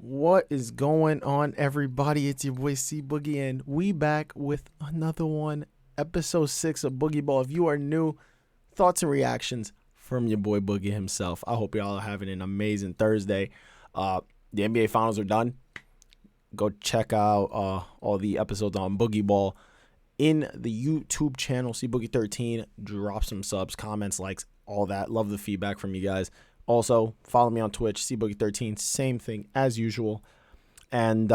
What is going on, everybody? It's your boy C Boogie, and we back with another one, episode 6 of Boogie-Ball. If you are new, thoughts and reactions from your boy Boogie himself. I hope y'all are having an amazing Thursday. The NBA Finals are done. Go check out all the episodes on Boogie-Ball in the YouTube channel, C Boogie 13. Drop some subs, comments, likes, all that. Love the feedback from you guys. Also, follow me on Twitch, cboogie13, same thing as usual. And,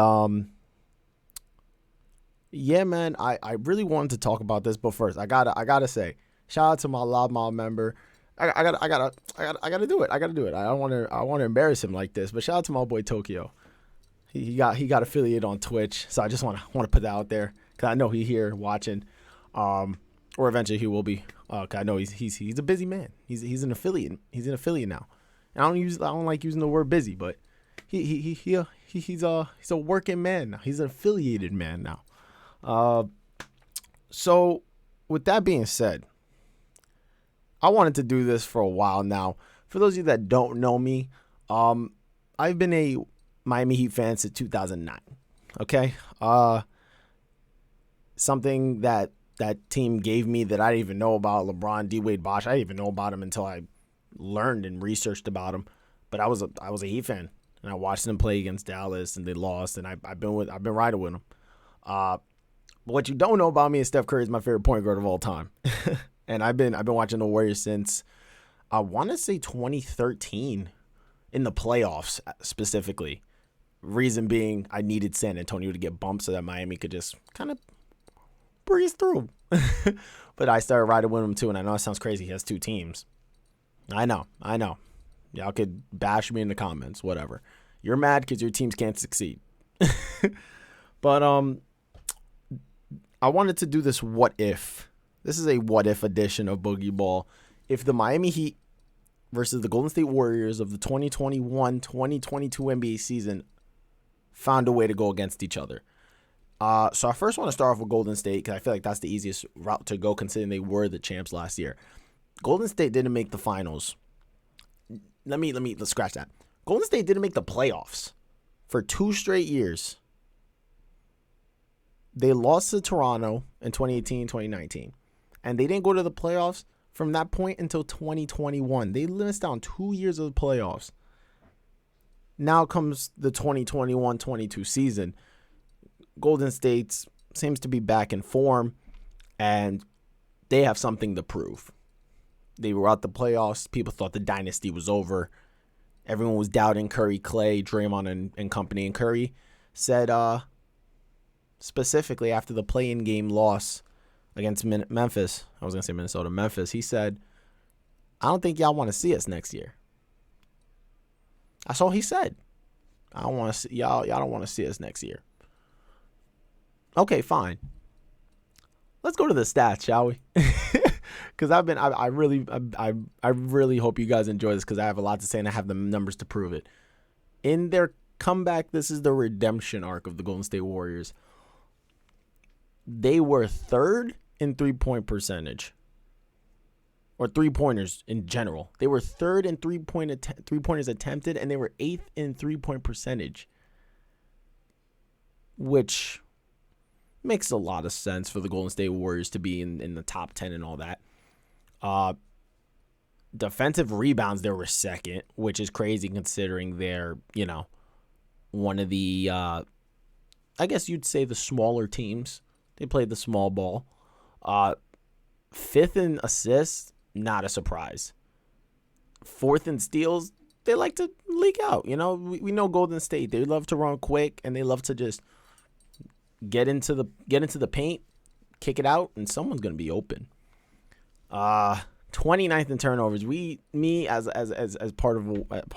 yeah, man, I really wanted to talk about this, but first, I gotta say, shout out to my Loud Mom member. I gotta do it. I don't want to embarrass him like this, but shout out to my boy Tokyo. He got affiliated on Twitch, so I just want to put that out there because I know he's here watching, or eventually he will be. I know he's a busy man. He's an affiliate. He's an affiliate now. And I don't like using the word busy, but he's a working man now. He's an affiliated man now. So with that being said, I wanted to do this for a while now. For those of you that don't know me, I've been a Miami Heat fan since 2009. Okay, something that team gave me that I didn't even know about. LeBron, D. Wade, Bosh. I didn't even know about him until I learned and researched about him. But I was a Heat fan, and I watched them play against Dallas, and they lost. And I've been riding with them. But what you don't know about me is Steph Curry is my favorite point guard of all time, and I've been watching the Warriors since I want to say 2013 in the playoffs specifically. Reason being, I needed San Antonio to get bumped so that Miami could just kind of breeze through. But I started riding with him too, and I know it sounds crazy. He has two teams. I know. Y'all could bash me in the comments, whatever. You're mad because your teams can't succeed. But I wanted to do this what if. This is a what if edition of Boogie-Ball. If the Miami Heat versus the Golden State Warriors of the 2021-2022 NBA season found a way to go against each other. So I first want to start off with Golden State because I feel like that's the easiest route to go considering they were the champs last year. Golden State didn't make the finals. Let's scratch that. Golden State didn't make the playoffs for 2 straight years. They lost to Toronto in 2018, 2019. And they didn't go to the playoffs from that point until 2021. They missed out on 2 years of the playoffs. Now comes the 2021-22 season. Golden State seems to be back in form, and they have something to prove. They were out the playoffs. People thought the dynasty was over. Everyone was doubting Curry, Clay, Draymond, and company. And Curry said, specifically after the play-in game loss against Memphis, I was going to say Minnesota, Memphis, he said, I don't think y'all want to see us next year. That's all he said. I don't want to see y'all don't want to see us next year. Okay, fine. Let's go to the stats, shall we? Because I really hope you guys enjoy this because I have a lot to say and I have the numbers to prove it. In their comeback, this is the redemption arc of the Golden State Warriors. They were 3rd in 3-point percentage, or 3-pointers in general. They were 3rd in 3-pointers attempted, and they were 8th in 3-point percentage, which makes a lot of sense for the Golden State Warriors to be in the top 10 and all that. Defensive rebounds, they were 2nd, which is crazy considering they're, one of the, I guess you'd say the smaller teams. They played the small ball. 5th in assists, not a surprise. 4th in steals, they like to leak out. We know Golden State. They love to run quick, and they love to just get into the paint, kick it out, and someone's gonna be open. 29th in turnovers. Me as part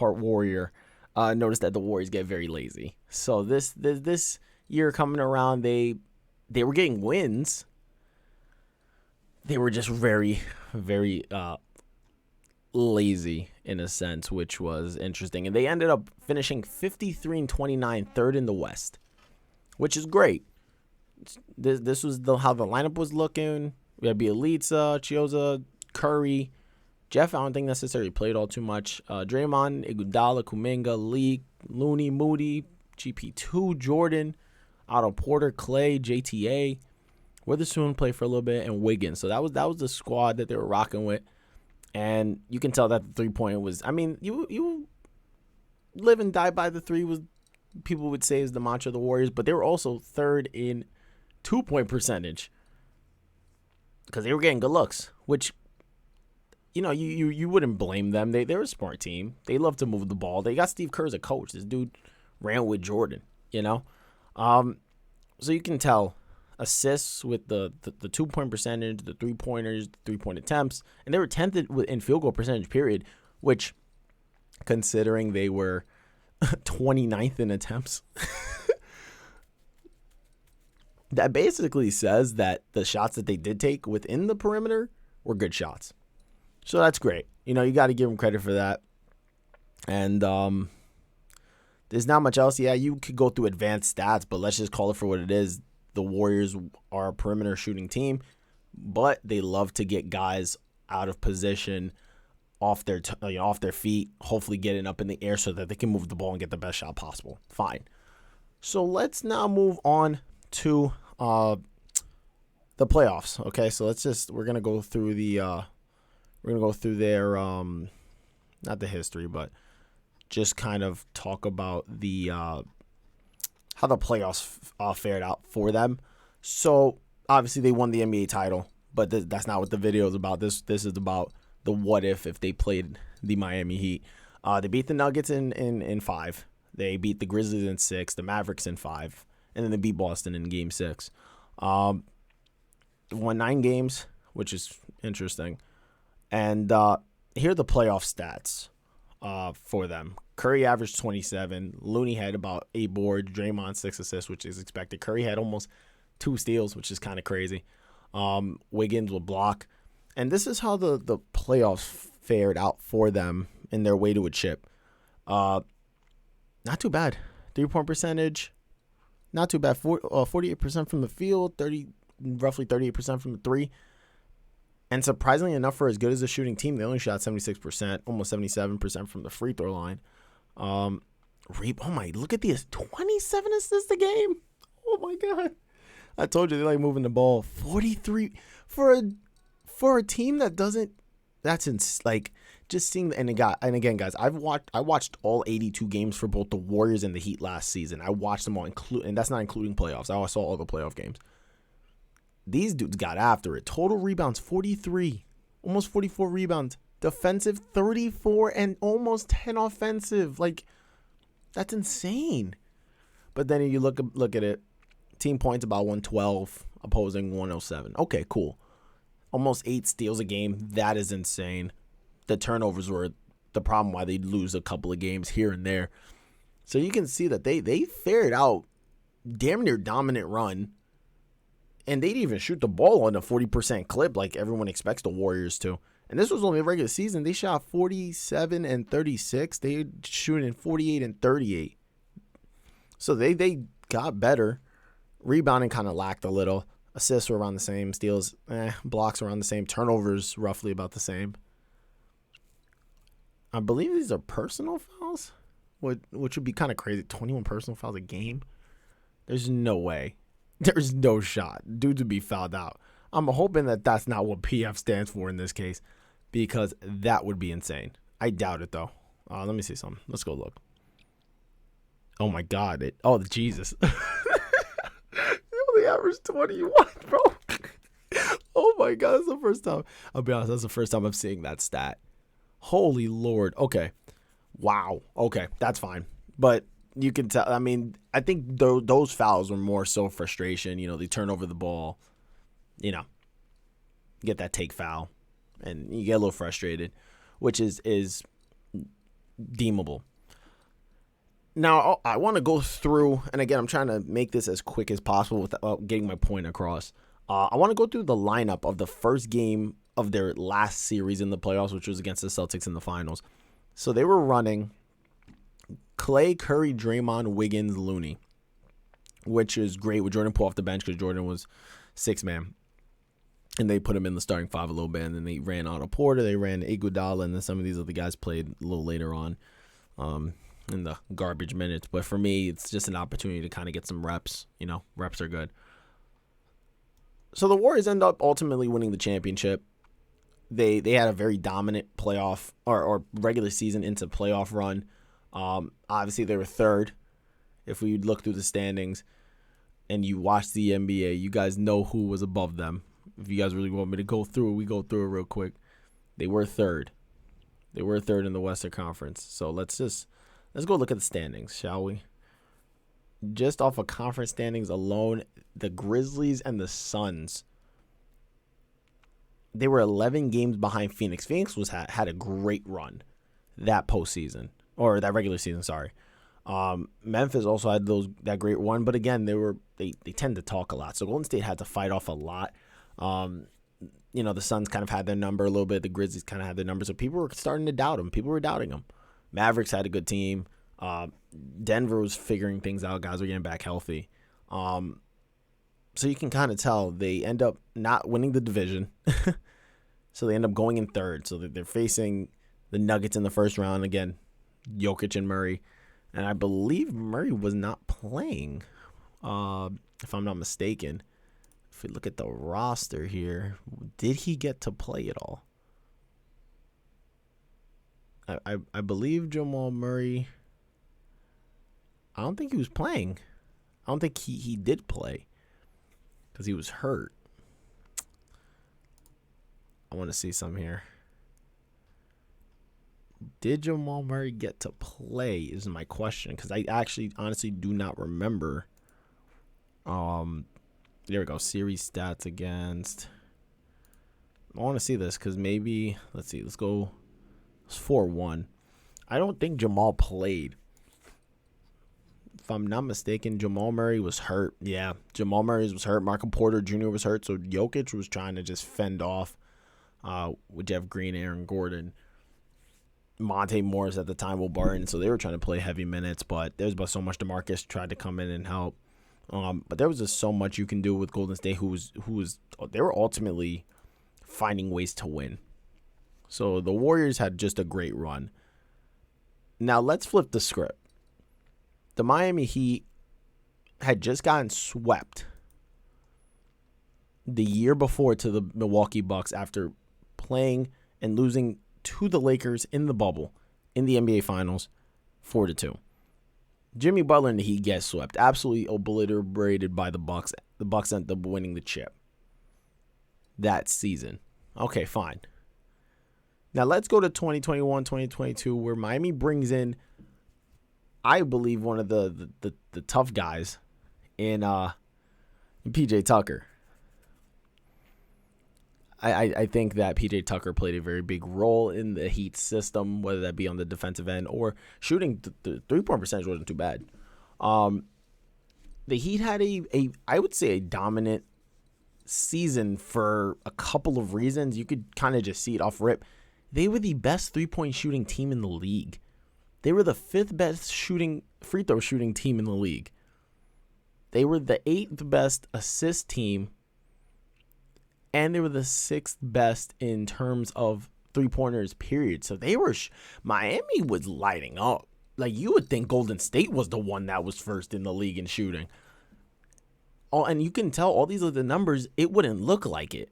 Warrior, noticed that the Warriors get very lazy. So this year coming around, they were getting wins. They were just very, very lazy in a sense, which was interesting. And they ended up finishing 53-29, 3rd in the West, which is great. This was how the lineup was looking. We had Bielitsa, Chioza, Curry. Jeff, I don't think necessarily played all too much. Draymond, Iguodala, Kuminga, Lee, Looney, Moody, GP2, Jordan, Otto Porter, Clay, JTA, Witherspoon played for a little bit, and Wiggins. So that was the squad that they were rocking with. And you can tell that the three-pointer was, I mean, you live and die by the three, was people would say is the mantra of the Warriors, but they were also third in 2-point percentage because they were getting good looks, which, you wouldn't blame them. They're a smart team. They love to move the ball. They got Steve Kerr as a coach. This dude ran with Jordan, So you can tell assists with the 2-point percentage, the three-pointers, the three-point attempts, and they were 10th in field goal percentage, period, which, considering they were 29th in attempts, that basically says that the shots that they did take within the perimeter were good shots. So that's great. You got to give them credit for that. And there's not much else. Yeah, you could go through advanced stats, but let's just call it for what it is. The Warriors are a perimeter shooting team, but they love to get guys out of position, off their feet, hopefully getting up in the air so that they can move the ball and get the best shot possible. Fine. So let's now move on to the playoffs. Okay, so we're gonna go through their not the history, but just kind of talk about the how the playoffs fared out for them. So obviously they won the NBA title, but that's not what the video is about. This is about the what if they played the Miami Heat. They beat the Nuggets in 5. They beat the Grizzlies in 6, the Mavericks in 5, and then they beat Boston in Game 6. Won 9 games, which is interesting. And here are the playoff stats for them. Curry averaged 27. Looney had about 8 boards. Draymond 6 assists, which is expected. Curry had almost 2 steals, which is kind of crazy. Wiggins will block. And this is how the playoffs fared out for them in their way to a chip. Not too bad. 3-point percentage, not too bad. 48% from the field, roughly 38% from the three. And surprisingly enough, for as good as a shooting team, they only shot 76%, almost 77% from the free throw line. Oh my, look at these 27 assists a game. Oh my God. I told you they like moving the ball. 43 for a team that doesn't. Just seeing, and again, guys, I watched all 82 games for both the Warriors and the Heat last season. I watched them all, and that's not including playoffs. I saw all the playoff games. These dudes got after it. Total rebounds 43, almost 44 rebounds. Defensive 34 and almost 10 offensive. That's insane. But then you look at it. Team points about 112, opposing 107. Okay, cool. Almost 8 steals a game. That is insane. The turnovers were the problem why they'd lose a couple of games here and there. So you can see that they fared out damn near dominant run. And they didn't even shoot the ball on a 40% clip like everyone expects the Warriors to. And this was only a regular season. They shot 47 and 36. They shooting 48 and 38. So they got better. Rebounding kind of lacked a little. Assists were around the same. Steals, blocks were around the same. Turnovers roughly about the same. I believe these are personal fouls, which would be kind of crazy. 21 personal fouls a game? There's no way. There's no shot. Dudes would be fouled out. I'm hoping that that's not what PF stands for in this case, because that would be insane. I doubt it, though. Let me see something. Let's go look. Oh, my God. Jesus. They only averaged 21, bro. Oh, my God. That's the first time. I'll be honest. That's the first time I'm seeing that stat. Holy Lord. Okay. Wow. Okay. That's fine. But you can tell. I mean, I think those fouls were more so frustration. They turn over the ball. Get that take foul. And you get a little frustrated, which is deemable. Now, I want to go through, and again, I'm trying to make this as quick as possible without getting my point across. I want to go through the lineup of the first game of their last series in the playoffs, which was against the Celtics in the finals. So they were running Clay, Curry, Draymond, Wiggins, Looney, which is great with Jordan Poole off the bench because Jordan was 6-man. And they put him in the starting 5 a little bit, and then they ran Otto Porter, they ran Iguodala, and then some of these other guys played a little later on. in the garbage minutes. But for me, it's just an opportunity to kind of get some reps. Reps are good. So the Warriors end up ultimately winning the championship. They had a very dominant playoff or regular season into playoff run. Obviously, they were third. If we look through the standings and you watch the NBA, you guys know who was above them. If you guys really want me to go through it, we go through it real quick. They were third. They were third in the Western Conference. So let's go look at the standings, shall we? Just off of conference standings alone, the Grizzlies and the Suns, they were 11 games behind Phoenix. Phoenix had a great run that postseason, or that regular season, sorry. Memphis also had that great run, but again, they tend to talk a lot. So Golden State had to fight off a lot. The Suns kind of had their number a little bit. The Grizzlies kind of had their number. So people were starting to doubt them. People were doubting them. Mavericks had a good team. Denver was figuring things out. Guys were getting back healthy. So you can kind of tell they end up not winning the division. So they end up going in third. So they're facing the Nuggets in the first round. Again, Jokic and Murray. And I believe Murray was not playing, if I'm not mistaken. If we look at the roster here, did he get to play at all? I believe Jamal Murray, I don't think he was playing. I don't think he did play because he was hurt. I want to see some here. Did Jamal Murray get to play is my question, because I actually honestly do not remember. There we go. Series stats against. I want to see this because maybe, let's see. Let's go. It's 4-1. I don't think Jamal played. If I'm not mistaken, Jamal Murray was hurt. Yeah, Jamal Murray was hurt. Michael Porter Jr. was hurt. So Jokic was trying to just fend off with Jeff Green, Aaron Gordon, Monte Morris at the time, Will Barton. So they were trying to play heavy minutes, but there's but so much. DeMarcus tried to come in and help. But there was just so much you can do with Golden State, they were ultimately finding ways to win. So the Warriors had just a great run. Now let's flip the script. The Miami Heat had just gotten swept the year before to the Milwaukee Bucks after playing and losing to the Lakers in the bubble in the NBA Finals 4-2. Jimmy Butler and the Heat get swept, absolutely obliterated by the Bucks. The Bucks end up winning the chip that season. Okay, fine. Now let's go to 2021, 2022, where Miami brings in, I believe, one of the tough guys in PJ Tucker. I think that PJ Tucker played a very big role in the Heat system, whether that be on the defensive end or shooting. The 3-point percentage wasn't too bad. The Heat had I would say a dominant season for a couple of reasons. You could kind of just see it off rip. They were the best 3-point shooting team in the league. They were the 5th best free throw shooting team in the league. They were the 8th best assist team. And they were the 6th best in terms of 3-pointers, period. So they were, Miami was lighting up. Like, you would think Golden State was the one that was first in the league in shooting. Oh, and you can tell all these other numbers, it wouldn't look like it.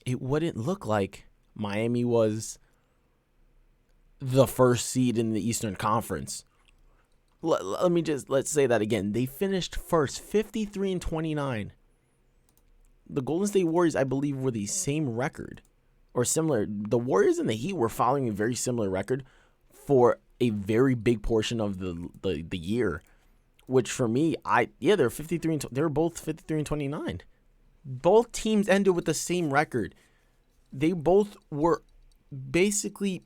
It wouldn't look like Miami was the first seed in the Eastern Conference. Let's say that again. They finished first, 53-29. The Golden State Warriors, I believe, were the same record or similar. The Warriors and the Heat were following a very similar record for a very big portion of the year, which for me, they're 53. They were both 53-29. Both teams ended with the same record. They both were basically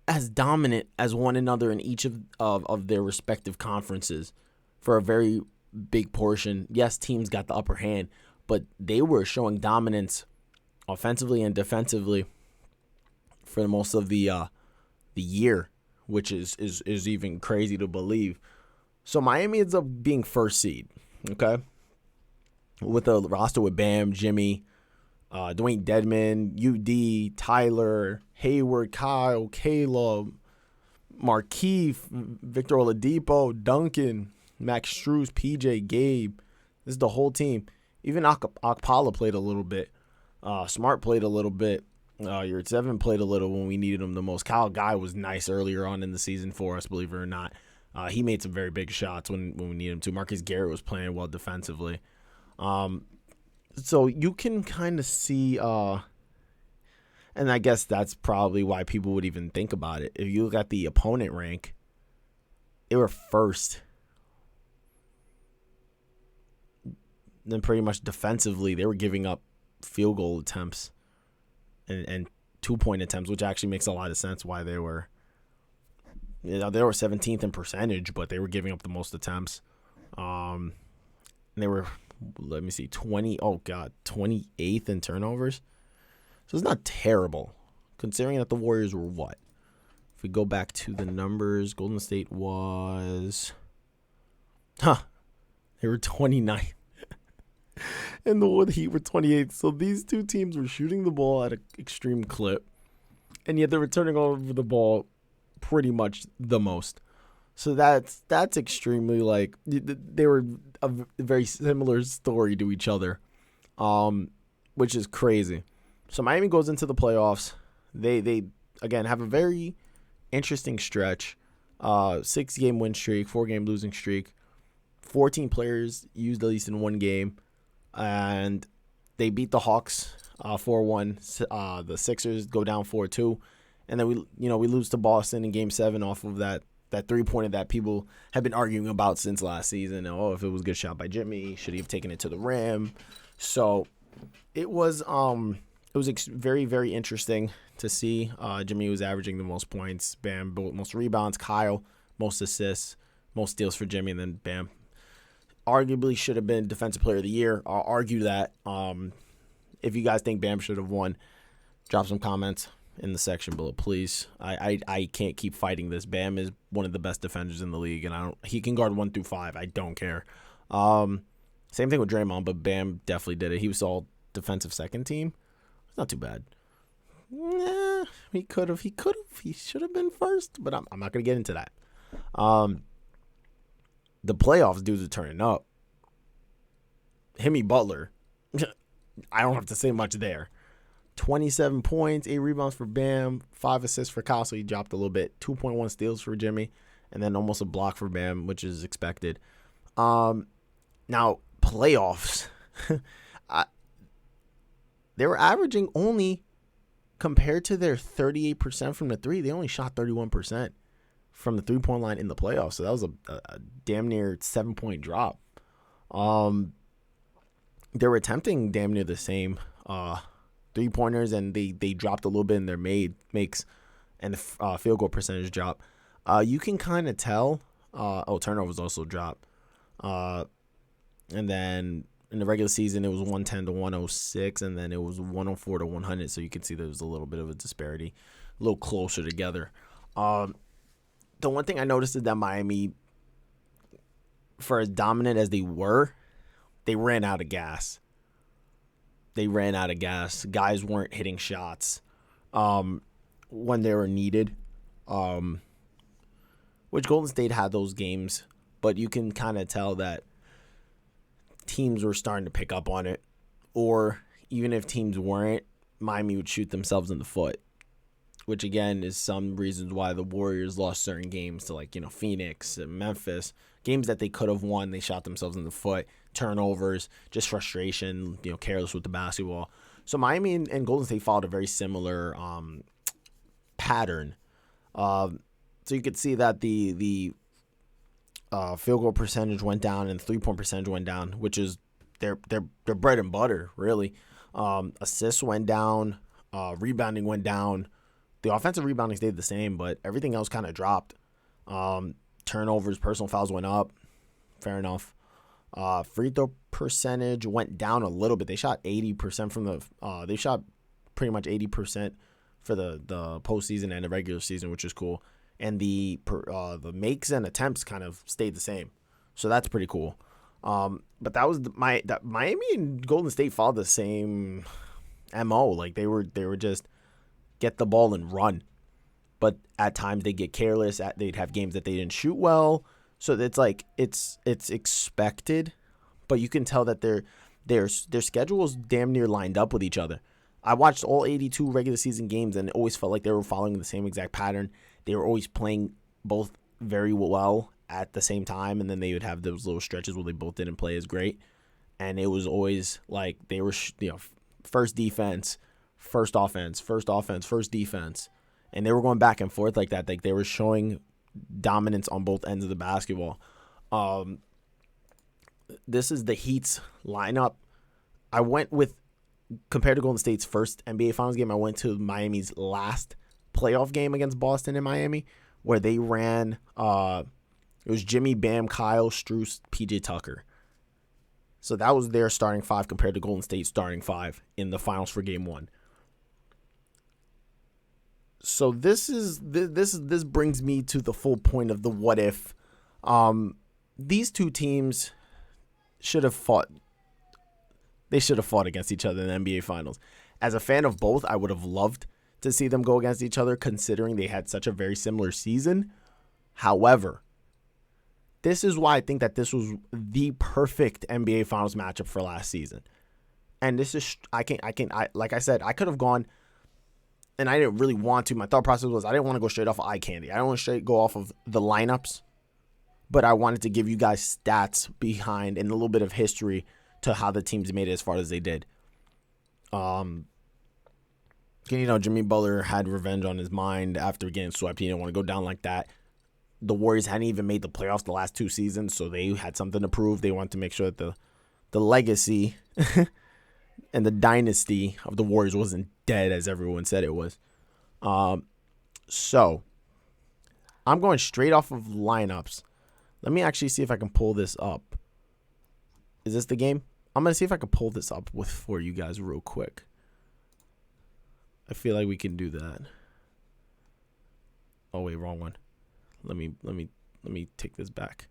as dominant as one another in each of their respective conferences for a very big portion. Yes, teams got the upper hand, but they were showing dominance offensively and defensively for most of the year, which is even crazy to believe. So Miami ends up being first seed, okay, with a roster with Bam, Jimmy, Dwayne Dedman, UD, Tyler, Hayward, Kyle, Caleb, Markeith, Victor Oladipo, Duncan, Max Strus, PJ, Gabe. This is the whole team. Even Akpala played a little bit. Smart played a little bit. Your 7 played a little when we needed him the most. Kyle Guy was nice earlier on in the season for us, believe it or not. He made some very big shots when we needed him to. Marcus Garrett was playing well defensively. So you can kind of see, and I guess that's probably why people would even think about it. If you look at the opponent rank, they were first. Then pretty much defensively, they were giving up field goal attempts and 2-point attempts, which actually makes a lot of sense why they were. They were 17th in percentage, but they were giving up the most attempts. And they were, 28th in turnovers. So it's not terrible, considering that the Warriors were what? If we go back to the numbers, Golden State was, they were 29th. And the Heat were 28th. So these two teams were shooting the ball at an extreme clip, and yet they were turning over the ball pretty much the most. So that's extremely, like, they were a very similar story to each other, which is crazy. So Miami goes into the playoffs. They again have a very interesting stretch. 6-game win streak, 4-game losing streak. 14 players used at least in one game. And they beat the Hawks 4-1. The Sixers go down 4-2. And then we lose to Boston in Game 7 off of that 3-pointer that people have been arguing about since last season. Oh, if it was a good shot by Jimmy, should he have taken it to the rim? So it was very, very interesting to see. Jimmy was averaging the most points. Bam, most rebounds. Kyle, most assists, most steals for Jimmy. And then Bam, arguably should have been Defensive Player of the Year. I'll argue that. If you guys think Bam should have won, drop some comments in the section below, please. I can't keep fighting this. Bam is one of the best defenders in the league, and he can guard 1 through 5. I don't care. Same thing with Draymond, but Bam definitely did it. He was all defensive second team. It's not too bad. Nah, he could have. He should have been first, but I'm not gonna get into that. The playoffs, dudes are turning up. Jimmy Butler, I don't have to say much there. 27 points, 8 rebounds for Bam, 5 assists for Kyle, so he dropped a little bit. 2.1 steals for Jimmy, and then almost a block for Bam, which is expected. Now, playoffs. They were averaging only, compared to their 38% from the 3, they only shot 31% from the 3-point line in the playoffs. So that was a damn near 7-point drop. They were attempting damn near the same 3-pointers, and they dropped a little bit in their makes, and the field goal percentage dropped. You can kind of tell. Turnovers also dropped. And then in the regular season, it was 110 to 106, and then it was 104 to 100. So you can see there was a little bit of a disparity, a little closer together. The one thing I noticed is that Miami, for as dominant as they were, they ran out of gas. Guys weren't hitting shots when they were needed, which Golden State had those games, but you can kind of tell that teams were starting to pick up on it, or even if teams weren't, Miami would shoot themselves in the foot, which again is some reasons why the Warriors lost certain games to, like, Phoenix and Memphis. Games that they could have won, they shot themselves in the foot. Turnovers, just frustration, careless with the basketball. So Miami and Golden State followed a very similar pattern. So you could see that the field goal percentage went down and 3-point percentage went down, which is their bread and butter, really. Assists went down, rebounding went down. The offensive rebounding stayed the same, but everything else kind of dropped. Turnovers, personal fouls went up. Fair enough. Free throw percentage went down a little bit. They shot 80% from the. They shot pretty much 80% for the postseason and the regular season, which is cool. And the makes and attempts kind of stayed the same, so that's pretty cool. But that was that Miami and Golden State followed the same MO. Like they were just get the ball and run. but at times they get careless. They'd have games that they didn't shoot well. So it's like it's expected, but you can tell that their schedules damn near lined up with each other. I watched all 82 regular season games, and it always felt like they were following the same exact pattern. They were always playing both very well at the same time, and then they would have those little stretches where they both didn't play as great. And it was always like they were, first defense, first offense, first offense, first defense. And they were going back and forth like that. Like they were showing dominance on both ends of the basketball. This is the Heat's lineup. I went with, compared to Golden State's first NBA Finals game, I went to Miami's last playoff game against Boston in Miami, where they ran, it was Jimmy, Bam, Kyle, Strus, PJ Tucker. So that was their starting five compared to Golden State's starting five in the finals for game one. So this brings me to the full point of the what if. These two teams should have fought. They should have fought against each other in the NBA Finals. As a fan of both, I would have loved to see them go against each other, considering they had such a very similar season. However, this is why I think that this was the perfect NBA Finals matchup for last season. And this is, like I said, I could have gone, and I didn't really want to. My thought process was I didn't want to go straight off of eye candy. I don't want to straight go off of the lineups, but I wanted to give you guys stats behind and a little bit of history to how the teams made it as far as they did. Jimmy Butler had revenge on his mind after getting swept. He didn't want to go down like that. The Warriors hadn't even made the playoffs the last two seasons, so they had something to prove. They wanted to make sure that the legacy and the dynasty of the Warriors wasn't dead as everyone said it was. So I'm going straight off of lineups. Let me actually see if I can pull this up. Is this the game? I'm going to see if I can pull this up for you guys real quick. I feel like we can do that. Oh, wait, wrong one. Let me take this back.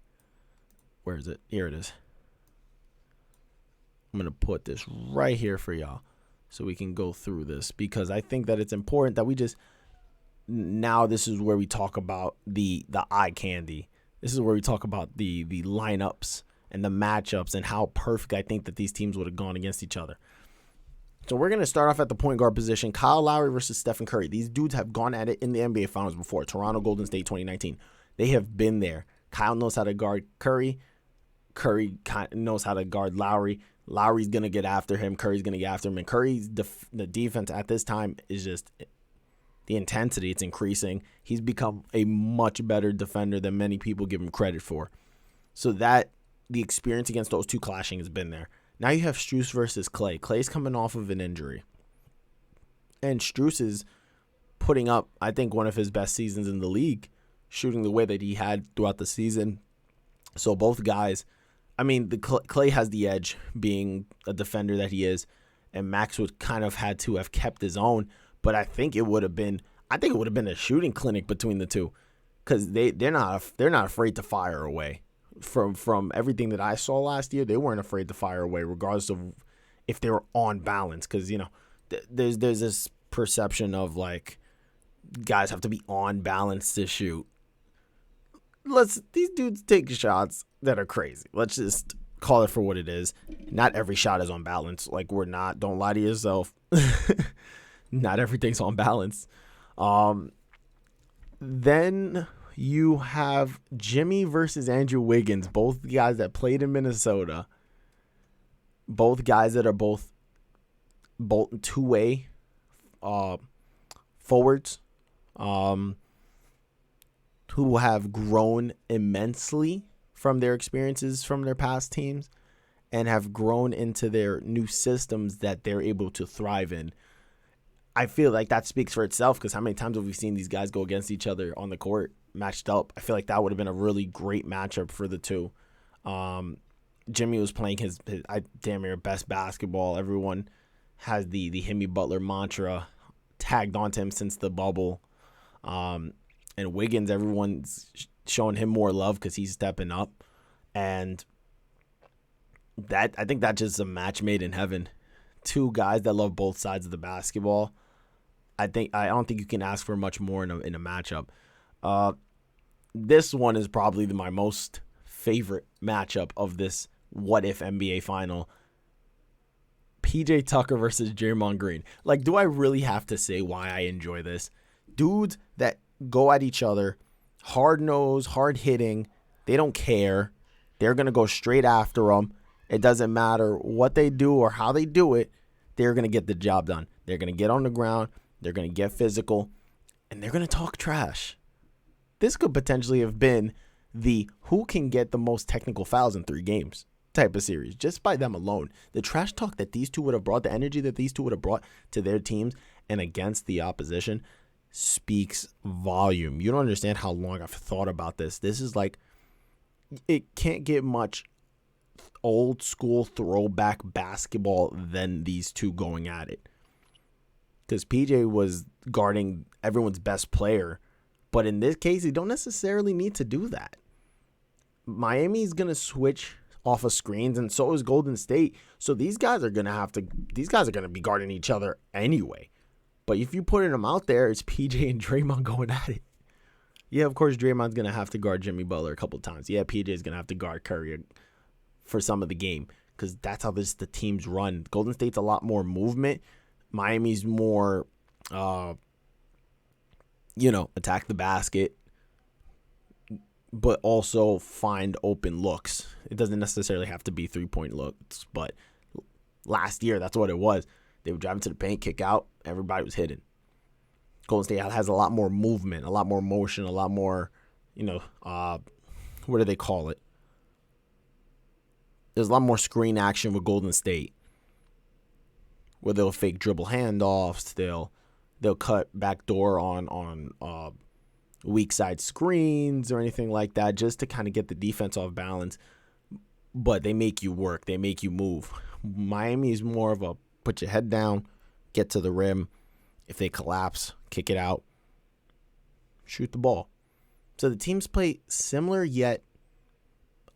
Where is it? Here it is. I'm going to put this right here for y'all so we can go through this, because I think that it's important that we just, now this is where we talk about the eye candy. This is where we talk about the lineups and the matchups and how perfect I think that these teams would have gone against each other. So we're going to start off at the point guard position. Kyle Lowry versus Stephen Curry. These dudes have gone at it in the NBA Finals before. Toronto, Golden State, 2019. They have been there. Kyle knows how to guard Curry. Curry knows how to guard Lowry. Lowry's going to get after him. Curry's going to get after him. And Curry's the defense at this time is just the intensity. It's increasing. He's become a much better defender than many people give him credit for. So that the experience against those two clashing has been there. Now you have Strus versus Klay. Klay's coming off of an injury. And Strus is putting up, I think, one of his best seasons in the league, shooting the way that he had throughout the season. So both guys, Klay has the edge being a defender that he is, and Max would kind of had to have kept his own, but I think it would have been a shooting clinic between the two, because they're not afraid to fire away. From everything that I saw last year, they weren't afraid to fire away, regardless of if they were on balance. Because there's this perception of like guys have to be on balance to shoot. These dudes take shots that are crazy. Let's just call it for what it is. Not every shot is on balance. Like, we're not. Don't lie to yourself. Not everything's on balance. Then you have Jimmy versus Andrew Wiggins, both guys that played in Minnesota. Both guys that are both two-way forwards who have grown immensely from their experiences from their past teams and have grown into their new systems that they're able to thrive in. I feel like that speaks for itself, because how many times have we seen these guys go against each other on the court matched up? I feel like that would have been a really great matchup for the two. Jimmy was playing his damn near best basketball. Everyone has the Jimmy Butler mantra tagged onto him since the bubble. And Wiggins, everyone's showing him more love because he's stepping up. And that, I think that's just a match made in heaven. Two guys that love both sides of the basketball. I don't think you can ask for much more in a matchup. This one is probably my most favorite matchup of this what if NBA final. PJ Tucker versus Draymond Green. Like, do I really have to say why I enjoy this? Dudes that go at each other, hard nose, hard hitting. They don't care. They're going to go straight after them. It doesn't matter what they do or how they do it. They're going to get the job done. They're going to get on the ground. They're going to get physical. And they're going to talk trash. This could potentially have been the who can get the most technical fouls in 3 games type of series, just by them alone. The trash talk that these two would have brought, the energy that these two would have brought to their teams and against the opposition speaks volume. You don't understand how long I've thought about this. This is like, it can't get much old school throwback basketball than these two going at it. Because PJ was guarding everyone's best player, but in this case, you don't necessarily need to do that. Miami's going to switch off of screens, and so is Golden State. So these guys are going to be guarding each other anyway. But if you put them out there, it's PJ and Draymond going at it. Yeah, of course, Draymond's going to have to guard Jimmy Butler a couple times. Yeah, PJ's going to have to guard Curry for some of the game because that's how the teams run. Golden State's a lot more movement. Miami's more, attack the basket, but also find open looks. It doesn't necessarily have to be 3-point looks, but last year, that's what it was. They would drive into the paint, kick out, everybody was hitting. Golden State has a lot more movement, a lot more motion, a lot more, what do they call it? There's a lot more screen action with Golden State, where they'll fake dribble handoffs, they'll cut backdoor on weak side screens or anything like that, just to kind of get the defense off balance. But they make you work, they make you move. Miami is more of a put your head down, get to the rim. If they collapse, kick it out, shoot the ball. So the teams play similar yet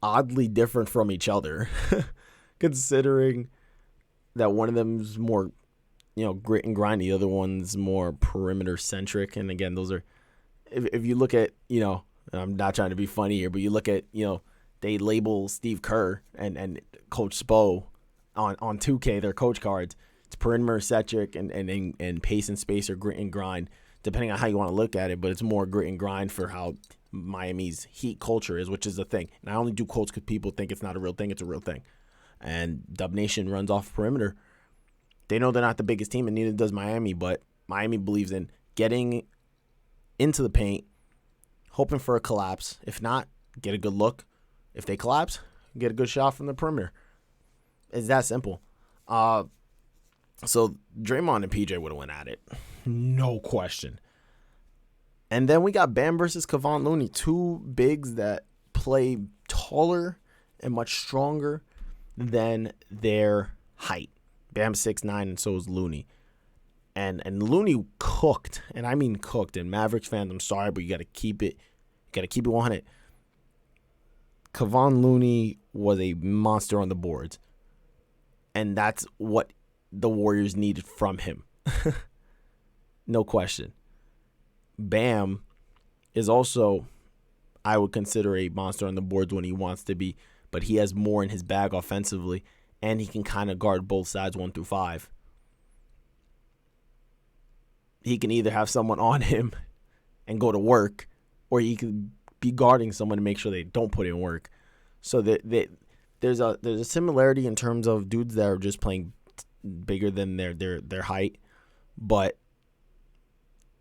oddly different from each other, considering that one of them's more, grit and grind. The other one's more perimeter centric. And again, those are, if you look at, I'm not trying to be funny here, but you look at, they label Steve Kerr and Coach Spo on 2K, their coach cards. It's perimeter centric and pace and space or grit and grind, depending on how you want to look at it. But it's more grit and grind for how Miami's Heat culture is, which is a thing. And I only do quotes because people think it's not a real thing. It's a real thing. And Dub Nation runs off perimeter. They know they're not the biggest team, and neither does Miami. But Miami believes in getting into the paint, hoping for a collapse. If not, get a good look. If they collapse, get a good shot from the perimeter. It's that simple. So Draymond and PJ would have went at it. No question. And then we got Bam versus Kevon Looney, two bigs that play taller and much stronger than their height. Bam's 6'9", and so is Looney. And Looney cooked, and I mean cooked. And Mavericks fans, I'm sorry, but you got to keep it 100. Kevon Looney was a monster on the boards. And that's what the Warriors needed from him. No question. Bam is also, I would consider, a monster on the boards when he wants to be, but he has more in his bag offensively, and he can kind of guard both sides 1 through 5. He can either have someone on him and go to work, or he could be guarding someone to make sure they don't put in work. So there's a similarity in terms of dudes that are just playing bigger than their height, but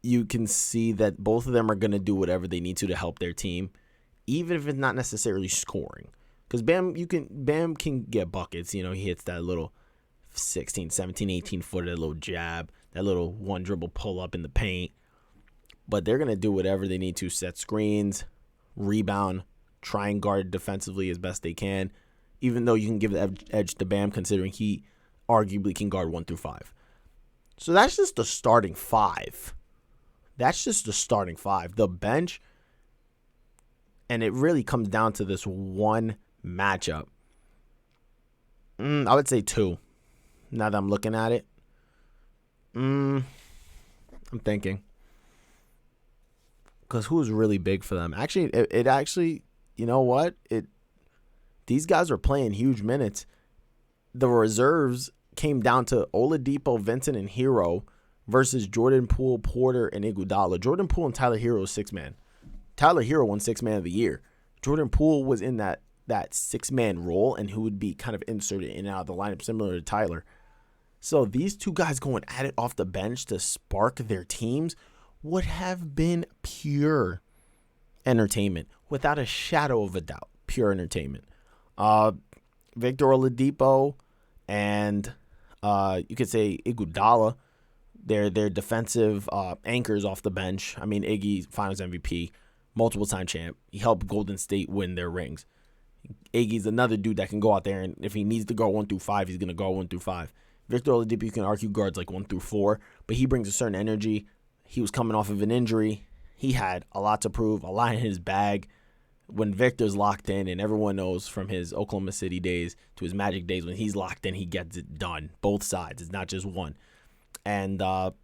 you can see that both of them are going to do whatever they need to help their team, even if it's not necessarily scoring. Because Bam can get buckets. He hits that little 16, 17, 18-footer, that little jab, that little one dribble pull up in the paint. But they're going to do whatever they need to, set screens, rebound, try and guard defensively as best they can, even though you can give the edge to Bam, considering he arguably can guard 1 through 5. So that's just the starting 5. The bench, and it really comes down to this one matchup. I would say 2. Now that I'm looking at it, I'm I'm thinking. Because who was really big for them? Actually, it actually, you know what? These guys were playing huge minutes. The reserves came down to Oladipo, Vincent, and Hero versus Jordan Poole, Porter, and Iguodala. Jordan Poole and Tyler Hero was 6-man. Tyler Hero won 6-man of the year. Jordan Poole was in that 6-man role and who would be kind of inserted in and out of the lineup similar to Tyler. So these two guys going at it off the bench to spark their teams would have been pure entertainment, without a shadow of a doubt. Pure entertainment. Victor Oladipo and you could say Iguodala, their defensive anchors off the bench. I mean, Iggy, Finals MVP, multiple-time champ. He helped Golden State win their rings. Iggy's another dude that can go out there, and if he needs to go 1 through 5, he's going to go 1 through 5. Victor Oladipo, you can argue guards like 1 through 4, but he brings a certain energy. He was coming off of an injury. He had a lot to prove, a lot in his bag. When Victor's locked in, and everyone knows from his Oklahoma City days to his Magic days, when he's locked in, he gets it done. Both sides. It's not just one. And Otto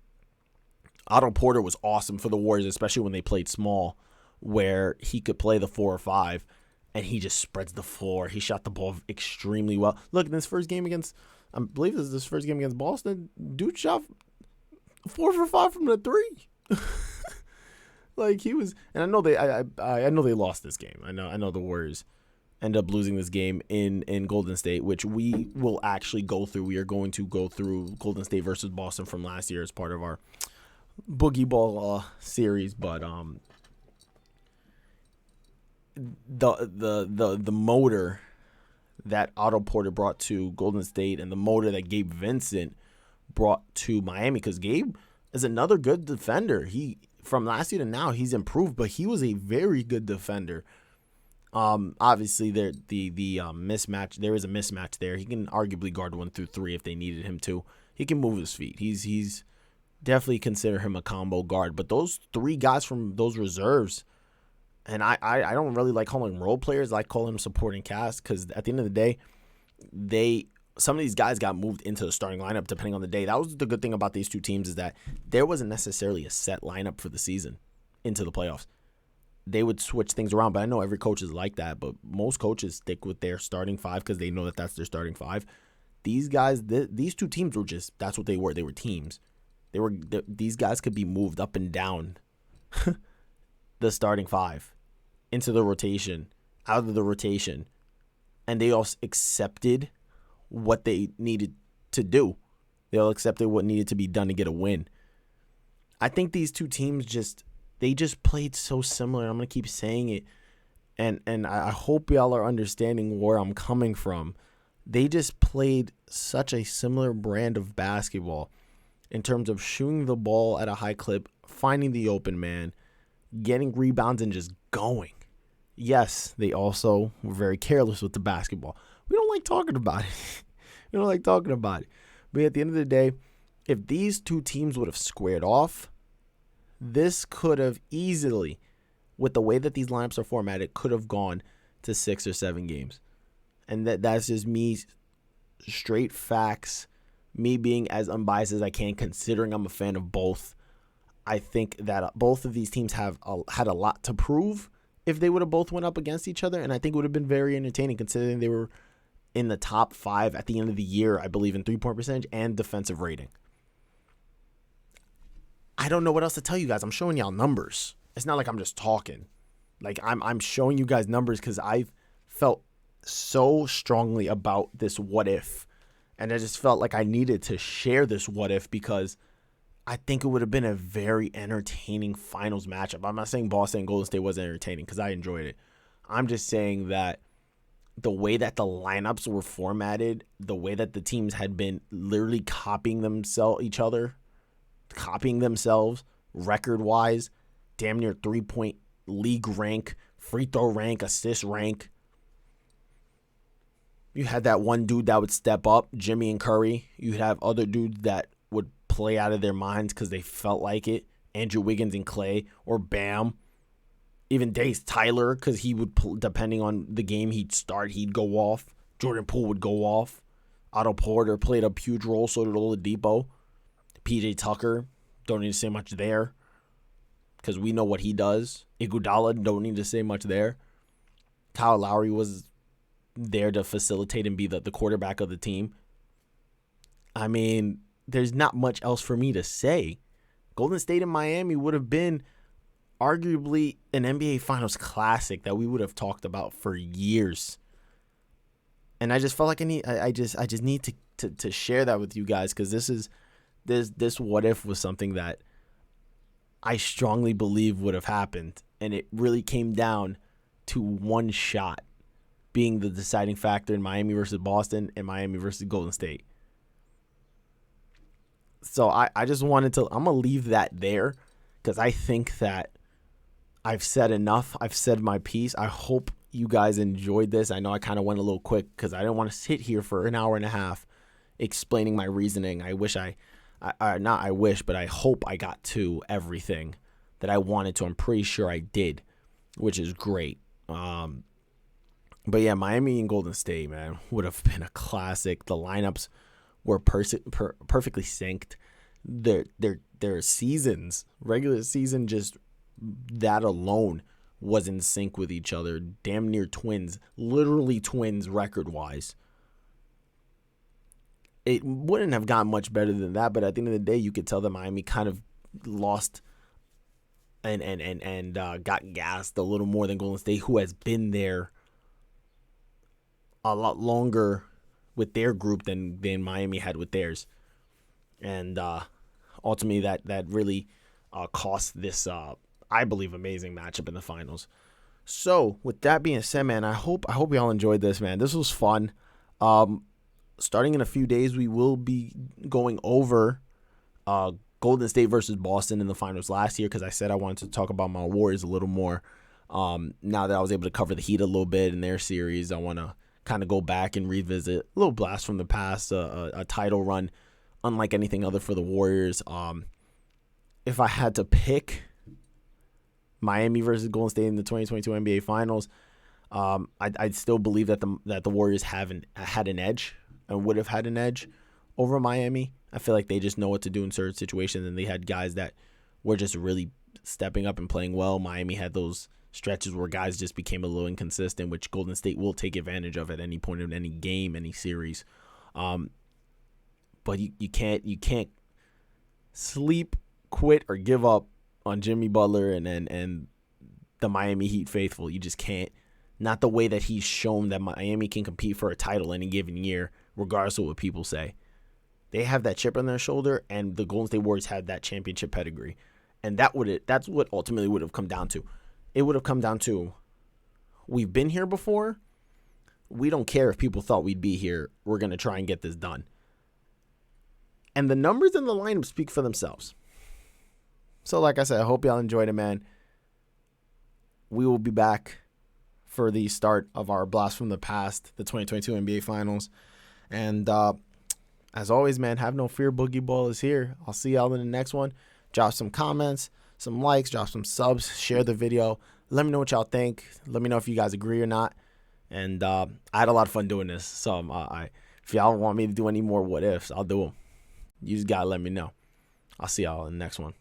Porter was awesome for the Warriors, especially when they played small, where he could play the 4 or 5, and he just spreads the floor. He shot the ball extremely well. Look, in this first game against, I believe this is his first game against Boston, dude shot 4 for 5 from the 3. Like he was, and I know they lost this game. I know the Warriors end up losing this game in Golden State, which we will actually go through. We are going to go through Golden State versus Boston from last year as part of our Boogie-Ball series. But the motor that Otto Porter brought to Golden State and the motor that Gabe Vincent brought to Miami, because Gabe is another good defender. He, from last year to now, he's improved, but he was a very good defender. Obviously, the mismatch. There is a mismatch there. He can arguably guard 1 through 3 if they needed him to. He can move his feet. He's definitely consider him a combo guard. But those 3 guys from those reserves, and I don't really like calling them role players. I like calling them supporting cast, because at the end of the day, some of these guys got moved into the starting lineup depending on the day. That was the good thing about these two teams, is that there wasn't necessarily a set lineup for the season into the playoffs. They would switch things around, but I know every coach is like that, but most coaches stick with their starting 5 because they know that that's their starting 5. These guys, these two teams were just, that's what they were. They were teams. These guys could be moved up and down the starting 5 into the rotation, out of the rotation, and they all accepted what they needed to do. They all accepted what needed to be done to get a win. I think these two teams just played so similar. I'm going to keep saying it, and I hope y'all are understanding where I'm coming from. They just played such a similar brand of basketball in terms of shooting the ball at a high clip, finding the open man, getting rebounds, and just going. Yes, they also were very careless with the basketball. We don't like talking about it. But at the end of the day, if these two teams would have squared off, this could have easily, with the way that these lineups are formatted, could have gone to 6 or 7 games. And that's just me, straight facts, me being as unbiased as I can, considering I'm a fan of both. I think that both of these teams have had a lot to prove if they would have both went up against each other, and I think it would have been very entertaining considering they were in the top 5 at the end of the year, I believe, in 3-point percentage and defensive rating. I don't know what else to tell you guys. I'm showing y'all numbers. It's not like I'm just talking. Like I'm showing you guys numbers because I've felt so strongly about this what if, and I just felt like I needed to share this what if because I think it would have been a very entertaining finals matchup. I'm not saying Boston and Golden State wasn't entertaining because I enjoyed it. I'm just saying that the way that the lineups were formatted, the way that the teams had been literally copying themselves record-wise, damn near 3-point league rank, free throw rank, assist rank. You had that one dude that would step up, Jimmy and Curry. You'd have other dudes that would play out of their minds because they felt like it. Andrew Wiggins and Clay, or Bam. Even Dace Tyler, because he would, depending on the game he'd start, he'd go off. Jordan Poole would go off. Otto Porter played a huge role, so did Oladipo. PJ Tucker, Don't need to say much there because we know what he does. Iguodala, don't need to say much there. Kyle Lowry was there to facilitate and be the quarterback of the team. I mean, there's not much else for me to say. Golden State and Miami would have been arguably an NBA Finals classic that we would have talked about for years. And I just felt like I just need to share that with you guys, because this what if was something that I strongly believe would have happened, and it really came down to one shot being the deciding factor in Miami versus Boston and Miami versus Golden State. So I just wanted to, I'm going to leave that there because I think that I've said enough. I've said my piece. I hope you guys enjoyed this. I know I kind of went a little quick because I didn't want to sit here for an hour and a half explaining my reasoning. I wish not I wish, but I hope I got to everything that I wanted to. I'm pretty sure I did, which is great. But yeah, Miami and Golden State, man, would have been a classic. The lineups were perfectly synced. Their seasons, regular season, just that alone was in sync with each other. Damn near twins, literally twins record-wise. It wouldn't have gotten much better than that, but at the end of the day, you could tell that Miami kind of lost and got gassed a little more than Golden State, who has been there a lot longer with their group than Miami had with theirs. And ultimately that really cost this, I believe, amazing matchup in the finals. So with that being said, man, I hope y'all enjoyed this, man. This was fun. Starting in a few days, we will be going over Golden State versus Boston in the finals last year, because I said I wanted to talk about my Warriors a little more. Now that I was able to cover the Heat a little bit in their series, I want to kind of go back and revisit a little blast from the past, a title run unlike anything other for the Warriors. If I had to pick Miami versus Golden State in the 2022 NBA Finals, I'd still believe that the Warriors had an edge and would have had an edge over Miami. I feel like they just know what to do in certain situations, and they had guys that were just really stepping up and playing well. Miami had those stretches where guys just became a little inconsistent, which Golden State will take advantage of at any point in any game, any series. But you can't sleep, quit, or give up on Jimmy Butler and the Miami Heat faithful. You just can't. Not the way that he's shown that Miami can compete for a title any given year, regardless of what people say. They have that chip on their shoulder, and the Golden State Warriors had that championship pedigree. And that's what ultimately would have come down to. It would have come down to, we've been here before. We don't care if people thought we'd be here. We're going to try and get this done. And the numbers in the lineup speak for themselves. So like I said, I hope y'all enjoyed it, man. We will be back for the start of our blast from the past, the 2022 NBA Finals. And as always, man, have no fear. Boogie-Ball is here. I'll see y'all in the next one. Drop some comments, some likes, drop some subs, share the video. Let me know what y'all think. Let me know if you guys agree or not. And I had a lot of fun doing this. So if y'all want me to do any more what ifs, I'll do them. You just got to let me know. I'll see y'all in the next one.